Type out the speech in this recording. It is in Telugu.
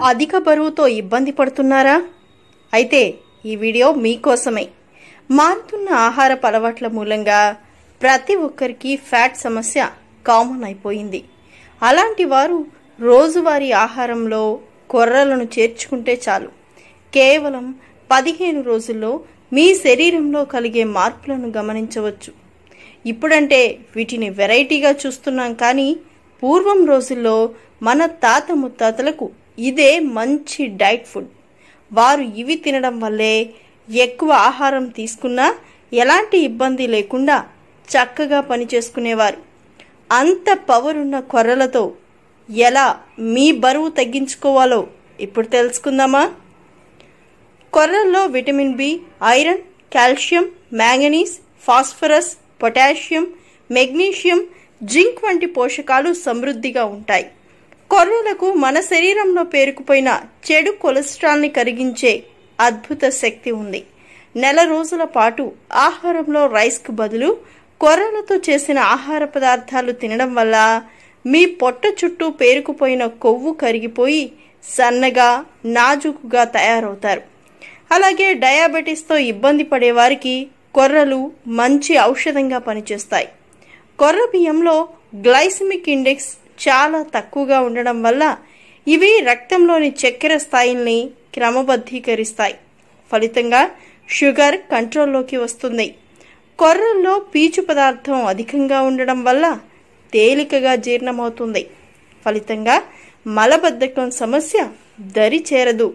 అధిక బరువుతో ఇబ్బంది పడుతున్నారా? అయితే ఈ వీడియో మీకోసమే. మారుతున్న ఆహారపు అలవాట్ల మూలంగా ప్రతి ఒక్కరికి ఫ్యాట్ సమస్య కామన్ అయిపోయింది. అలాంటి వారు రోజువారీ ఆహారంలో కొర్రలను చేర్చుకుంటే చాలు. కేవలం 15 రోజుల్లో మీ శరీరంలో కలిగే మార్పులను గమనించవచ్చు. ఇప్పుడంటే వీటిని వెరైటీగా చూస్తున్నాం, కానీ పూర్వం రోజుల్లో మన తాత ముత్తాతలకు ఇదే మంచి డైట్ ఫుడ్. వారు ఇవి తినడం వల్లే ఎక్కువ ఆహారం తీసుకున్నా ఎలాంటి ఇబ్బంది లేకుండా చక్కగా పనిచేసుకునేవారు. అంత పవర్ ఉన్న కొర్రలతో ఎలా మీ బరువు తగ్గించుకోవాలో ఇప్పుడు తెలుసుకుందామా? కొర్రల్లో vitamin B, iron, calcium, manganese, phosphorus, potassium, magnesium, zinc వంటి పోషకాలు సమృద్ధిగా ఉంటాయి. కొర్రలకు మన శరీరంలో పేరుకుపోయిన చెడు కొలెస్ట్రాల్ని కరిగించే అద్భుత శక్తి ఉంది. నెల రోజుల పాటు ఆహారంలో రైస్కు బదులు కొర్రలతో చేసిన ఆహార పదార్థాలు తినడం వల్ల మీ పొట్ట చుట్టూ పేరుకుపోయిన కొవ్వు కరిగిపోయి సన్నగా, నాజూకుగా తయారవుతారు. అలాగే డయాబెటీస్తో ఇబ్బంది పడేవారికి కొర్రలు మంచి ఔషధంగా పనిచేస్తాయి. కొర్ర బియ్యంలో గ్లైసిమిక్ ఇండెక్స్ చాలా తక్కువగా ఉండడం వల్ల ఇవి రక్తంలోని చక్కెర స్థాయిల్ని క్రమబద్ధీకరిస్తాయి. ఫలితంగా షుగర్ కంట్రోల్లోకి వస్తుంది. కొర్రల్లో పీచు పదార్థం అధికంగా ఉండడం వల్ల తేలికగా జీర్ణమవుతుంది. ఫలితంగా మలబద్ధకం సమస్య దరి చేరదు.